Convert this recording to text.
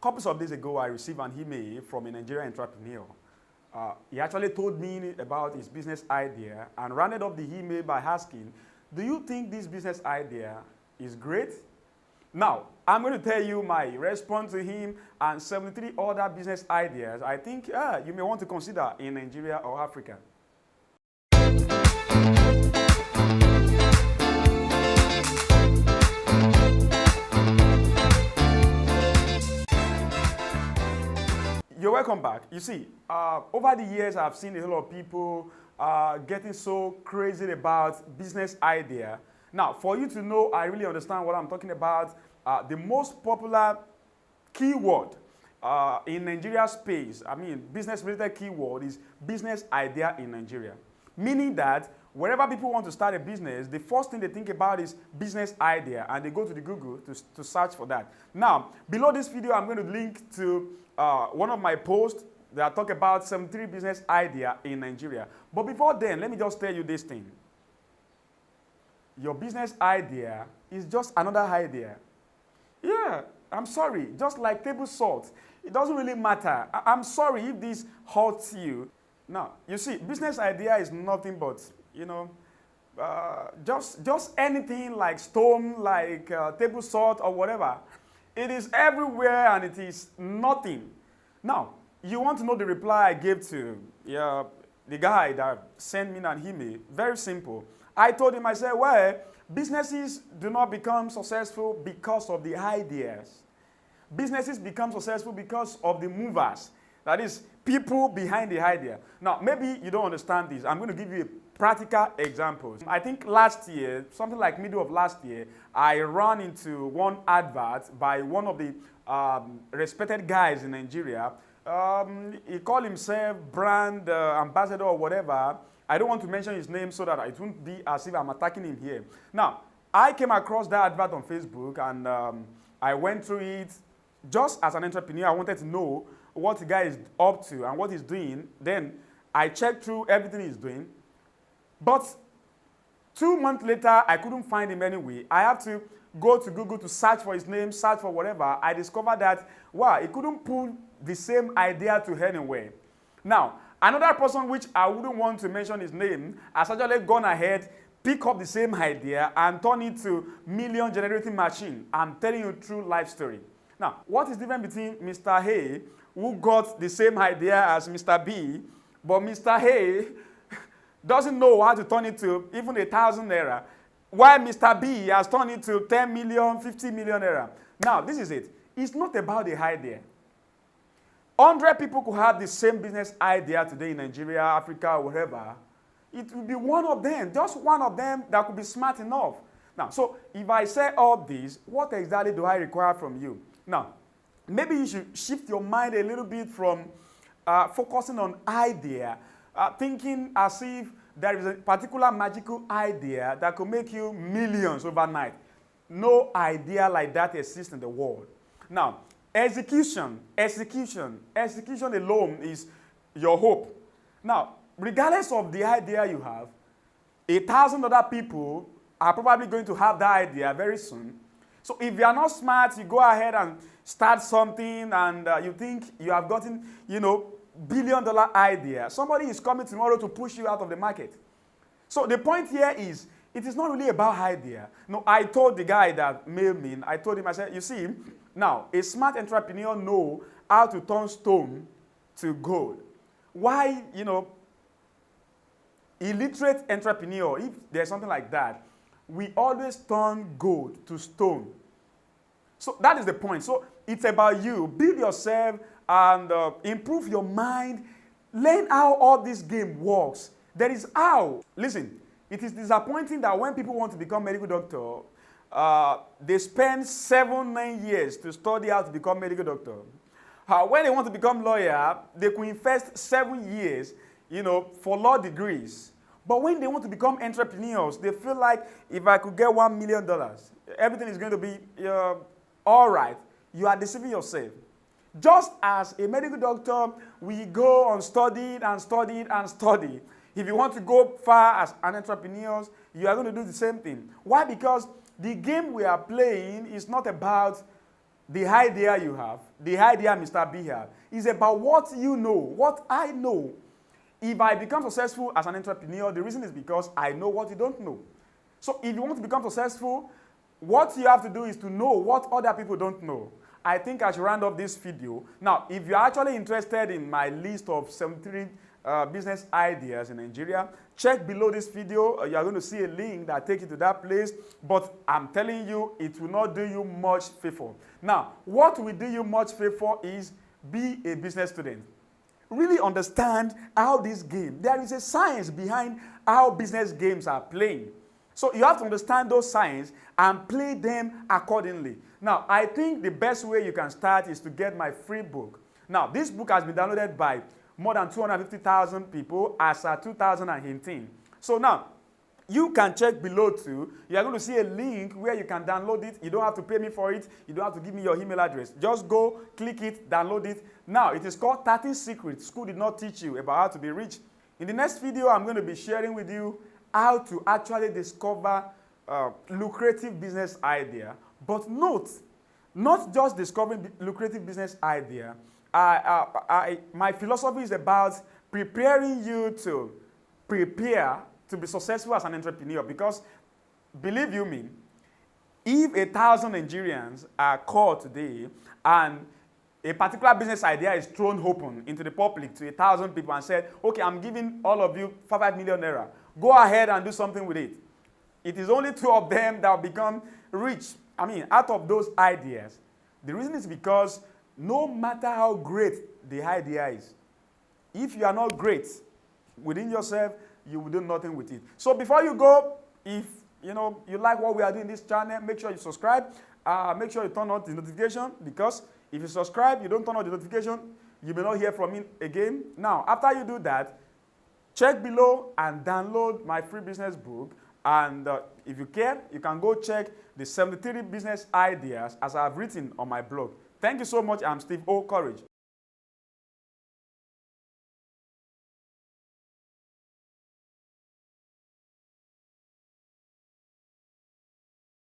Couple of days ago, I received an email from a Nigerian entrepreneur. He actually told me about his business idea and rounded up the email by asking, do you think this business idea is great? Now, I'm going to tell you my response to him and 73 other business ideas I think you may want to consider in Nigeria or Africa. You're welcome back. You see, over the years, I've seen a lot of people getting so crazy about business idea. Now, for you to know, I really understand what I'm talking about. The most popular keyword in Nigeria space, business-related keyword is business idea in Nigeria. Meaning that wherever people want to start a business, the first thing they think about is business idea, and they go to the Google to search for that. Now, below this video, I'm going to link to one of my posts that talk about 73 business idea in Nigeria. But before then, let me just tell you this thing. Your business idea is just another idea. Yeah, I'm sorry. Just like table salt, it doesn't really matter. I'm sorry if this hurts you. Now, you see, business idea is nothing but, just anything like stone, like table salt or whatever. It is everywhere and it is nothing. Now, you want to know the reply I gave to the guy that sent me an email. Very simple. I told him, I said, well, businesses do not become successful because of the ideas. Businesses become successful because of the movers. That is, people behind the idea. Now, maybe you don't understand this. I'm going to give you a practical example. I think last year, something like middle of last year, I ran into one advert by one of the respected guys in Nigeria. He called himself brand ambassador or whatever. I don't want to mention his name so that it won't be as if I'm attacking him here. Now, I came across that advert on Facebook and I went through it. Just as an entrepreneur, I wanted to know what the guy is up to and what he's doing. Then I checked through everything he's doing. But 2 months later, I couldn't find him anyway. I have to go to Google to search for his name, search for whatever. I discovered that, wow, he couldn't pull the same idea to anywhere. Now, another person, which I wouldn't want to mention his name, has actually gone ahead, pick up the same idea and turn it to million generating machine. I'm telling you a true life story. Now, what is different between Mr. A, who got the same idea as Mr. B, but Mr. A doesn't know how to turn it to even 1,000 naira, while Mr. B has turned it to 10 million, 50 million naira. Now, this is it. It's not about the idea. 100 people could have the same business idea today in Nigeria, Africa, or wherever. It will be one of them, just one of them that could be smart enough. Now, so if I say all this, what exactly do I require from you? Now, maybe you should shift your mind a little bit from focusing on idea, thinking as if there is a particular magical idea that could make you millions overnight. No idea like that exists in the world. Now, execution alone is your hope. Now, regardless of the idea you have, 1,000 other people are probably going to have that idea very soon. So if you are not smart, you go ahead and start something and you think you have gotten, billion-dollar idea. Somebody is coming tomorrow to push you out of the market. So the point here is, it is not really about idea. No, I told the guy that mailed me, I told him, I said, you see, now, a smart entrepreneur knows how to turn stone to gold. Why, illiterate entrepreneur, if there's something like that, we always turn gold to stone. So that is the point. So it's about you. Build yourself and improve your mind. Learn how all this game works. There is how. Listen, it is disappointing that when people want to become medical doctor, they spend 7-9 years to study how to become medical doctor. When they want to become lawyer, they could invest 7 years, for law degrees. But when they want to become entrepreneurs, they feel like if I could get $1 million, everything is going to be all right. You are deceiving yourself. Just as a medical doctor, we go on studied and studied and study. If you want to go far as an entrepreneur, you are going to do the same thing. Why? Because the game we are playing is not about the idea you have, the idea Mr. B had, is about what you know, what I know. If I become successful as an entrepreneur, the reason is because I know what you don't know. So if you want to become successful, what you have to do is to know what other people don't know. I think I should round up this video. Now, if you're actually interested in my list of 73 business ideas in Nigeria, check below this video. You are going to see a link that takes you to that place. But I'm telling you, it will not do you much favor. Now, what will do you much favor is be a business student. Really understand how this game, there is a science behind how business games are playing. So you have to understand those science and play them accordingly. Now, I think the best way you can start is to get my free book. Now, this book has been downloaded by more than 250,000 people as of 2018. So now, you can check below too. You are going to see a link where you can download it. You don't have to pay me for it. You don't have to give me your email address. Just go, click it, download it. Now, it is called 13 Secrets School Did Not Teach You About How to Be Rich. In the next video, I'm going to be sharing with you how to actually discover lucrative business idea. But note, not just discovering lucrative business idea. My philosophy is about preparing you to prepare to be successful as an entrepreneur. Because, believe you me, if 1,000 Nigerians are called today and a particular business idea is thrown open into the public to 1,000 people and said, okay, I'm giving all of you 5 million naira. Go ahead and do something with it. It is only 2 of them that will become rich. I mean, out of those ideas. The reason is because no matter how great the idea is, if you are not great within yourself, you will do nothing with it. So before you go, if you like what we are doing in this channel, make sure you subscribe. Make sure you turn on the notification, because if you subscribe, you don't turn on the notification, you may not hear from me again. Now, after you do that, check below and download my free business book. And if you care, you can go check the 73 business ideas as I've written on my blog. Thank you so much. I'm Steve O. Courage.